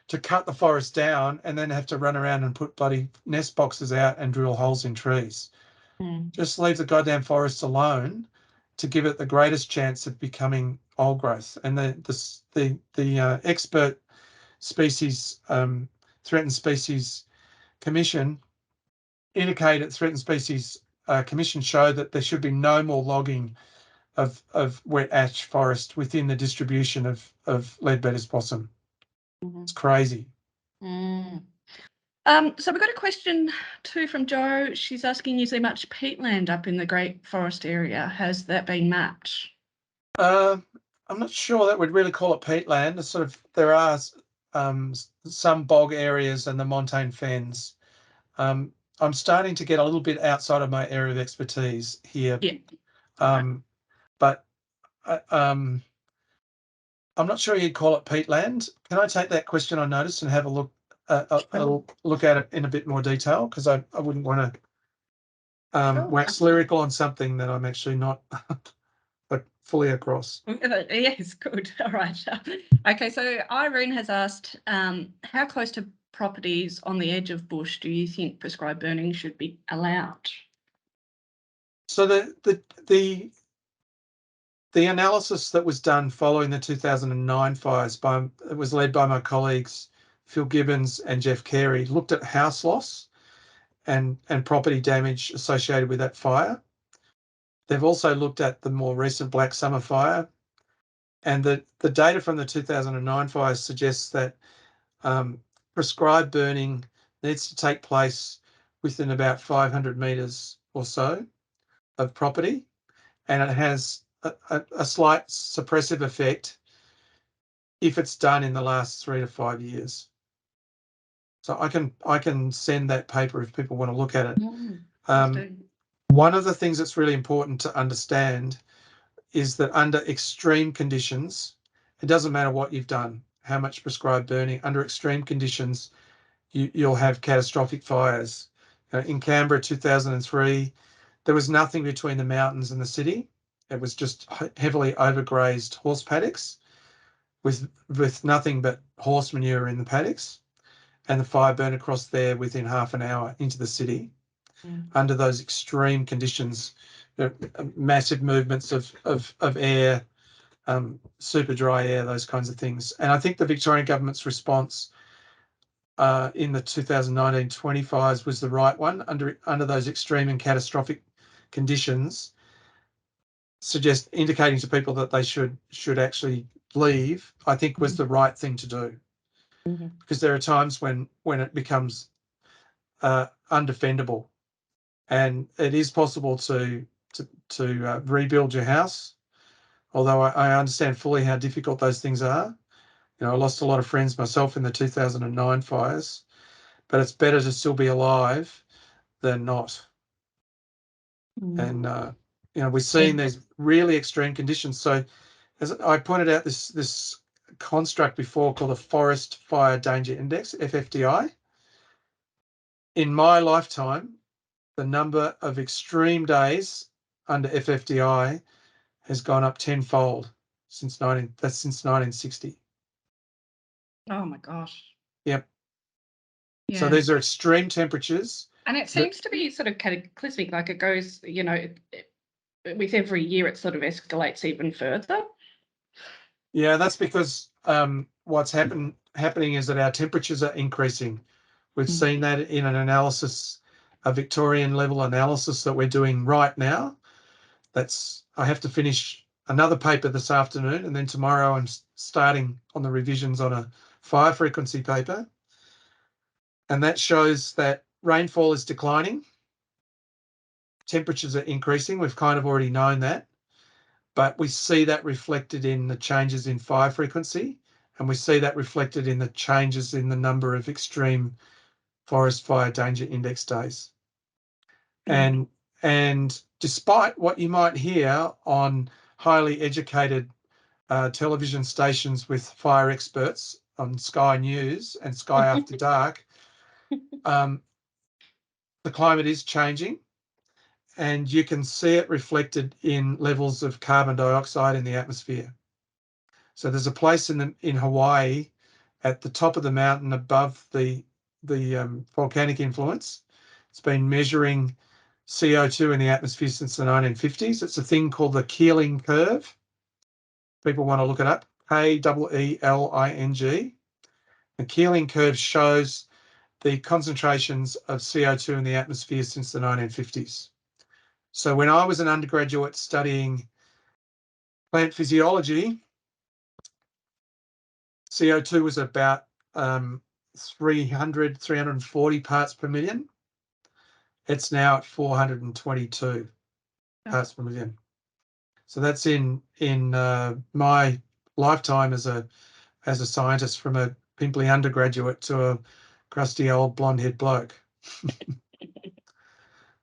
to cut the forest down and then have to run around and put bloody nest boxes out and drill holes in trees. Just leave the goddamn forests alone to give it the greatest chance of becoming old growth. And the expert species threatened species commission indicated threatened species commission show that there should be no more logging of wet ash forest within the distribution of leadbeater's possum. It's crazy. So we've got a question too from Jo. She's asking, is there much peatland up in the Great Forest area? Has that been mapped? I'm not sure that we'd really call it peatland. It's sort of, there are some bog areas and the montane fens. I'm starting to get a little bit outside of my area of expertise here. Yeah. But I'm not sure you'd call it peatland. Can I take that question on notice and have a look look at it in a bit more detail? Because I wouldn't want to wax lyrical on something that I'm actually not like fully across. Yes, good. All right. Okay, so Irene has asked, how close to properties on the edge of bush do you think prescribed burning should be allowed? So the analysis that was done following the 2009 fires it was led by my colleagues Phil Gibbons and Jeff Carey, looked at house loss and property damage associated with that fire. They've also looked at the more recent Black Summer fire, and the data from the 2009 fires suggests that prescribed burning needs to take place within about 500 metres or so of property, and it has a slight suppressive effect if it's done in the last 3 to 5 years. So I can send that paper if people want to look at it. One of the things that's really important to understand is that under extreme conditions, it doesn't matter what you've done, how much prescribed burning, under extreme conditions, you'll have catastrophic fires. In Canberra 2003, there was nothing between the mountains and the city. It was just heavily overgrazed horse paddocks with nothing but horse manure in the paddocks. And the fire burned across there within half an hour into the city. Under those extreme conditions, massive movements of air, super dry air, those kinds of things. And I think the Victorian government's response in the 2019-20 fires was the right one. Under those extreme and catastrophic conditions, indicating to people that they should actually leave, I think was the right thing to do. Because there are times when it becomes undefendable, and it is possible to rebuild your house. Although I understand fully how difficult those things are. I lost a lot of friends myself in the 2009 fires, but it's better to still be alive than not. And we're seeing these really extreme conditions. So, as I pointed out, this construct before called the Forest Fire Danger Index, FFDI. In my lifetime, the number of extreme days under FFDI has gone up tenfold since 1960. Oh my gosh. Yep. Yeah. So these are extreme temperatures. And it seems to be sort of cataclysmic, like it goes, with every year it sort of escalates even further. Yeah, that's because what's happening is that our temperatures are increasing. We've seen that in an analysis, a Victorian level analysis that we're doing right now. I have to finish another paper this afternoon, and then tomorrow I'm starting on the revisions on a fire frequency paper. And that shows that rainfall is declining. Temperatures are increasing. We've kind of already known that. But we see that reflected in the changes in fire frequency, and we see that reflected in the changes in the number of extreme forest fire danger index days. And despite what you might hear on highly educated television stations with fire experts on Sky News and Sky After Dark, the climate is changing, and you can see it reflected in levels of carbon dioxide in the atmosphere. So there's a place in Hawaii at the top of the mountain above the volcanic influence. It's been measuring CO2 in the atmosphere since the 1950s. It's a thing called the Keeling curve. People want to look it up, Keeling. The Keeling curve shows the concentrations of CO2 in the atmosphere since the 1950s. So when I was an undergraduate studying plant physiology, CO2 was about 340 parts per million. It's now at 422 parts per million. So that's in my lifetime as a scientist, from a pimply undergraduate to a crusty old blonde-haired bloke.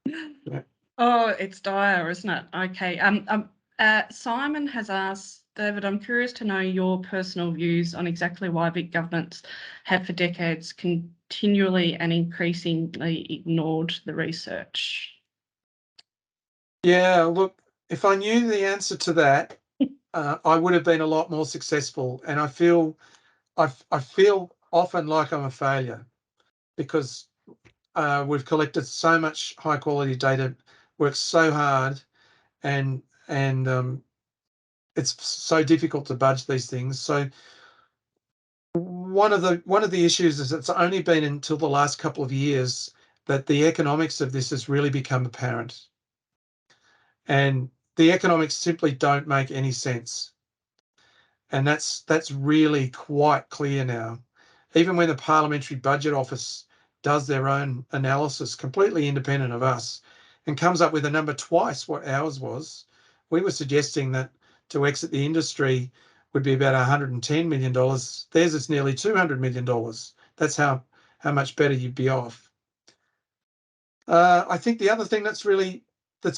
Yeah. Oh, it's dire, isn't it? Okay. Simon has asked, David, I'm curious to know your personal views on exactly why big governments have for decades continually and increasingly ignored the research. Yeah, look, if I knew the answer to that, I would have been a lot more successful. And I feel often like I'm a failure because we've collected so much high quality data, worked so hard, and it's so difficult to budge these things. So one of the issues is it's only been until the last couple of years that the economics of this has really become apparent. And the economics simply don't make any sense. And that's really quite clear now. Even when the Parliamentary Budget Office does their own analysis, completely independent of us, and comes up with a number twice what ours was, we were suggesting that to exit the industry would be about $110 million. Theirs is nearly $200 million. That's how much better you'd be off. I think the other thing that's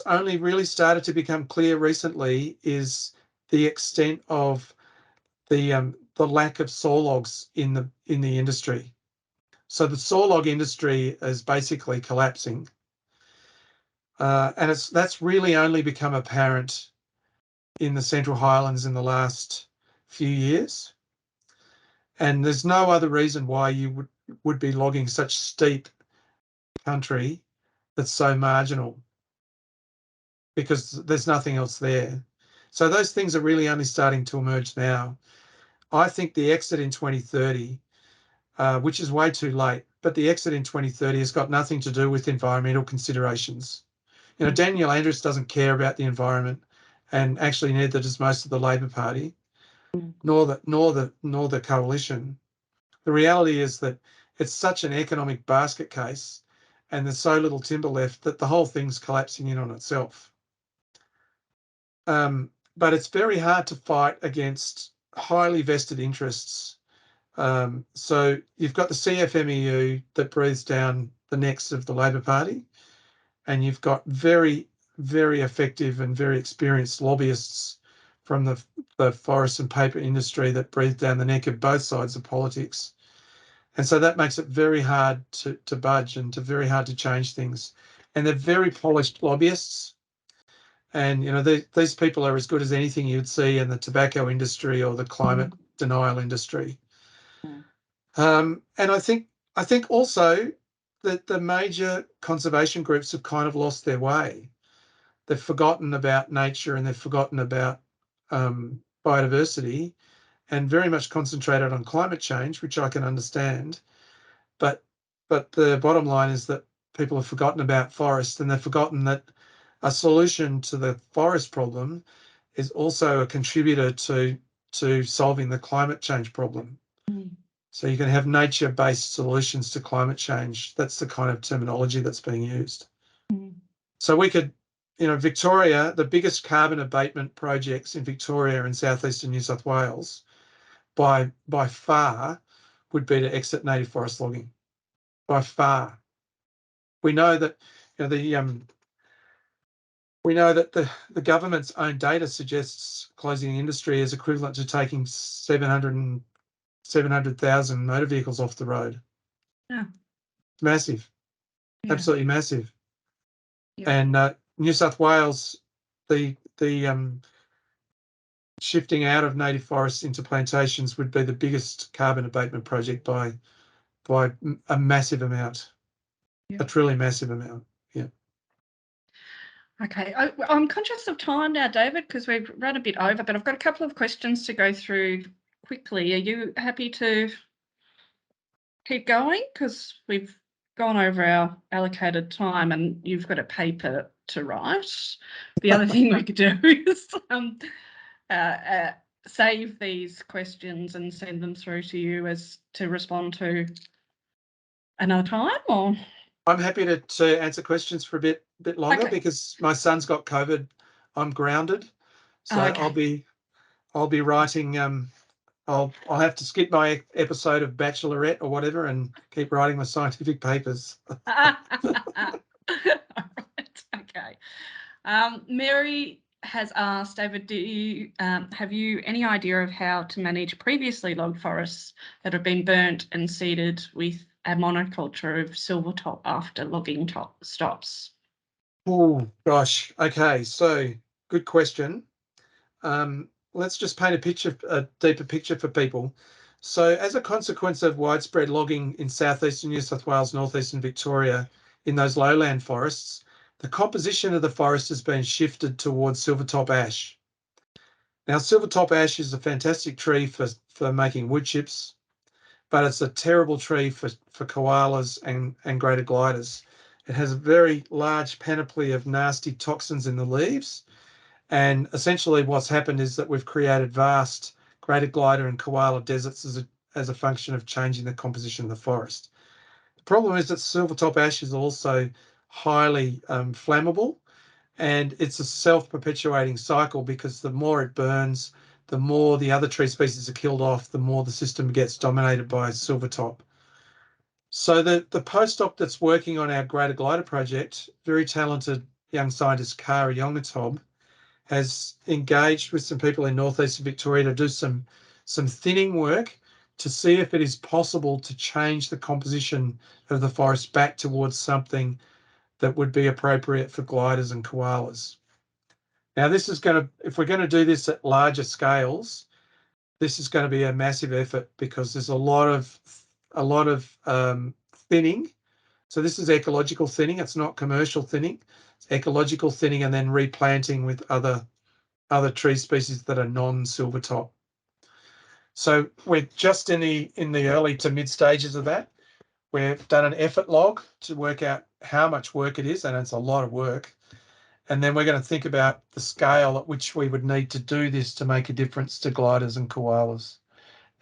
only really started to become clear recently is the extent of the lack of sawlogs in the industry. So the sawlog industry is basically collapsing, and that's really only become apparent in the Central Highlands in the last few years. And there's no other reason why you would be logging such steep country that's so marginal, because there's nothing else there. So those things are really only starting to emerge now. I think the exit in 2030, which is way too late, but the exit in 2030 has got nothing to do with environmental considerations. You know, Daniel Andrews doesn't care about the environment, and actually neither does most of the Labor Party, nor the coalition. The reality is that it's such an economic basket case, and there's so little timber left that the whole thing's collapsing in on itself. But it's very hard to fight against highly vested interests. So you've got the CFMEU that breathes down the necks of the Labor Party, and you've got very, very effective and very experienced lobbyists from the forest and paper industry that breathe down the neck of both sides of politics. And so that makes it very hard to budge and very hard to change things. And they're very polished lobbyists. And, you know, these people are as good as anything you'd see in the tobacco industry or the climate denial industry. And I think also that the major conservation groups have kind of lost their way. They've forgotten about nature and they've forgotten about biodiversity, and very much concentrated on climate change, which I can understand. But the bottom line is that people have forgotten about forests, and they've forgotten that a solution to the forest problem is also a contributor to solving the climate change problem. So you can have nature-based solutions to climate change. That's the kind of terminology that's being used. So we could, you know, Victoria, the biggest carbon abatement projects in Victoria and southeastern New South Wales, by far, would be to exit native forest logging. By far, we know that, you know, the government's own data suggests closing the industry is equivalent to taking 700,000 motor vehicles off the road. Yeah. Massive. Yeah. Absolutely massive. Yeah. And New South Wales, the shifting out of native forests into plantations would be the biggest carbon abatement project by a massive amount. Yeah. A truly massive amount. Yeah. Okay, I'm conscious of time now, David, because we've run a bit over, but I've got a couple of questions to go through quickly. Are you happy to keep going? Because we've gone over our allocated time and you've got a paper to write. The other thing we could do is save these questions and send them through to you as to respond to another time, or? I'm happy to answer questions for a bit longer, Okay. because my son's got COVID. I'm grounded, so Okay. I'll be writing. I'll have to skip my episode of Bachelorette or whatever and keep writing my scientific papers. All right. Okay. Mary has asked, David, do you have you any idea of how to manage previously logged forests that have been burnt and seeded with a monoculture of silvertop after logging stops? Oh gosh. Okay, so good question. Let's just paint a deeper picture for people. So, as a consequence of widespread logging in southeastern New South Wales, northeastern Victoria, in those lowland forests, the composition of the forest has been shifted towards silvertop ash. Now, silvertop ash is a fantastic tree for making wood chips, but it's a terrible tree for koalas and greater gliders. It has a very large panoply of nasty toxins in the leaves. And essentially what's happened is that we've created vast greater glider and koala deserts as a function of changing the composition of the forest. The problem is that silvertop ash is also highly flammable, and it's a self-perpetuating cycle, because the more it burns, the more the other tree species are killed off, the more the system gets dominated by silvertop. So the postdoc that's working on our greater glider project, very talented young scientist Kara Yongatob, has engaged with some people in northeastern Victoria to do some thinning work to see if it is possible to change the composition of the forest back towards something that would be appropriate for gliders and koalas. Now, this is going to, if we're going to do this at larger scales, this is going to be a massive effort, because there's a lot of thinning. So this is ecological thinning. It's not commercial thinning. It's ecological thinning, and then replanting with other tree species that are non-silvertop. So we're just in the early to mid stages of that. We've done an effort log to work out how much work it is, and it's a lot of work. And then we're going to think about the scale at which we would need to do this to make a difference to gliders and koalas.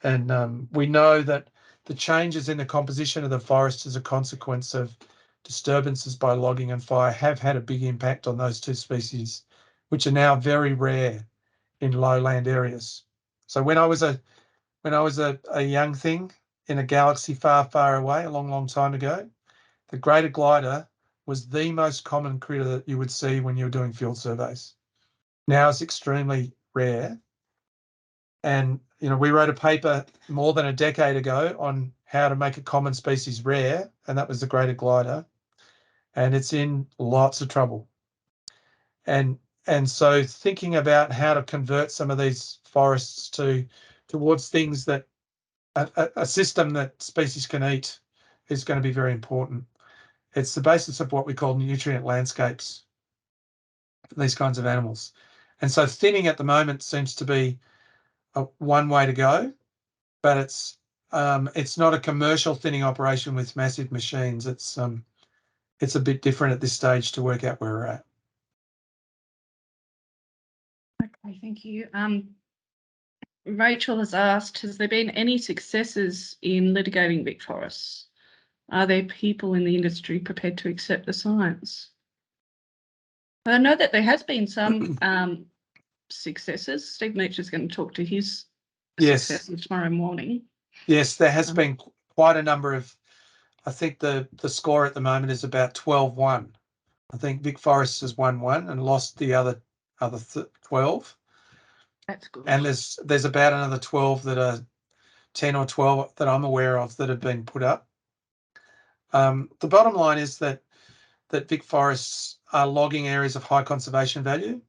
And we know that the changes in the composition of the forest as a consequence of disturbances by logging and fire have had a big impact on those two species, which are now very rare in lowland areas. So when I was a young thing in a galaxy far, far away, a long, long time ago, the greater glider was the most common critter that you would see when you were doing field surveys. Now it's extremely rare. And, we wrote a paper more than a decade ago on how to make a common species rare, and that was the greater glider. And it's in lots of trouble. And so thinking about how to convert some of these forests towards things that a system that species can eat is going to be very important. It's the basis of what we call nutrient landscapes for these kinds of animals. And so thinning at the moment seems to be one way to go, but it's not a commercial thinning operation with massive machines. It's a bit different at this stage to work out where we're at. Okay, thank you. Rachel has asked, has there been any successes in litigating big forests? Are there people in the industry prepared to accept the science? I know that there has been some successes. Steve Meach is going to talk to his successes tomorrow morning. Yes, there has been quite a number of, I think the score at the moment is about 12-1. I think Vic Forest has won one and lost the other 12. That's good. And there's about another 12 that are 10 or 12 that I'm aware of that have been put up. The bottom line is that Vic Forests are logging areas of high conservation value.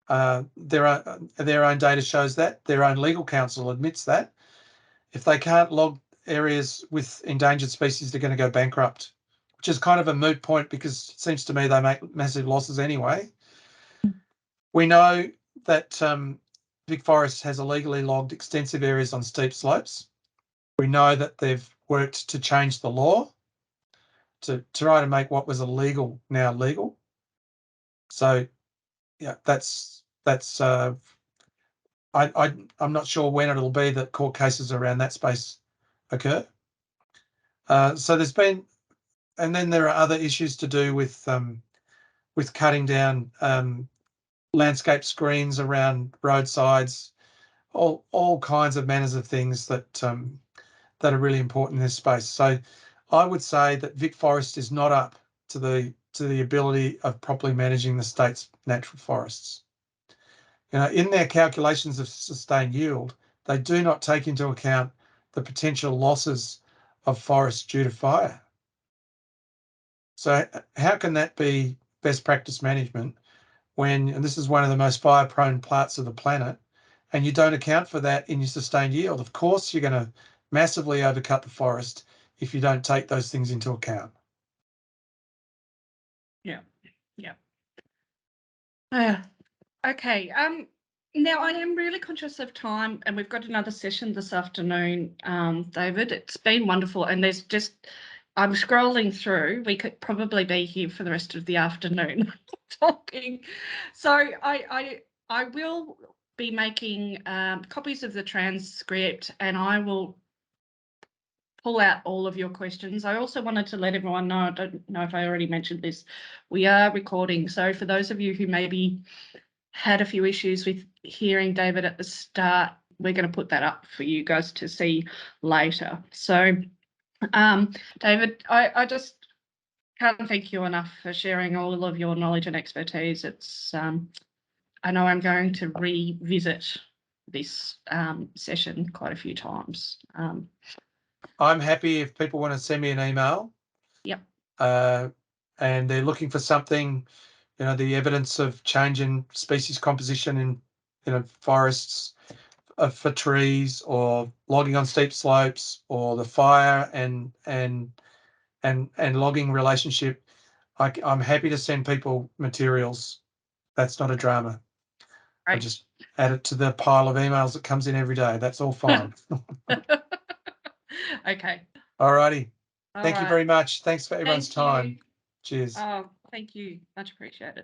Their own data shows that. Their own legal counsel admits that. If they can't log areas with endangered species, they're going to go bankrupt, which is kind of a moot point because it seems to me they make massive losses anyway. We know that Vic Forest has illegally logged extensive areas on steep slopes. We know that they've worked to change the law to try to make what was illegal now legal. So, yeah, I'm not sure when it'll be that court cases around that space occur. So there's been, and then there are other issues to do with cutting down landscape screens around roadsides, all kinds of manners of things that are really important in this space. So I would say that Vic Forest is not up to the ability of properly managing the state's natural forests. You know, in their calculations of sustained yield, they do not take into account the potential losses of forests due to fire. So how can that be best practice management when, and this is one of the most fire-prone parts of the planet, and you don't account for that in your sustained yield? Of course, you're going to massively overcut the forest if you don't take those things into account. Yeah. Okay. Now I am really conscious of time, and we've got another session this afternoon, David. It's been wonderful, and I'm scrolling through. We could probably be here for the rest of the afternoon talking. So I will be making copies of the transcript, and I will pull out all of your questions. I also wanted to let everyone know, I don't know if I already mentioned this, we are recording. So for those of you who maybe had a few issues with hearing David at the start, we're going to put that up for you guys to see later. So David, I just can't thank you enough for sharing all of your knowledge and expertise. It's I know I'm going to revisit this session quite a few times. I'm happy if people want to send me an email. Yep. And they're looking for something, you know, the evidence of change in species composition in, you know, forests for trees, or logging on steep slopes, or the fire and logging relationship. I'm happy to send people materials. That's not a drama. Right. I just add it to the pile of emails that comes in every day. That's all fine. Okay. All righty. All Thank you right. very much. Thanks for everyone's Thank you. time. Cheers. Oh, thank you. Much appreciated.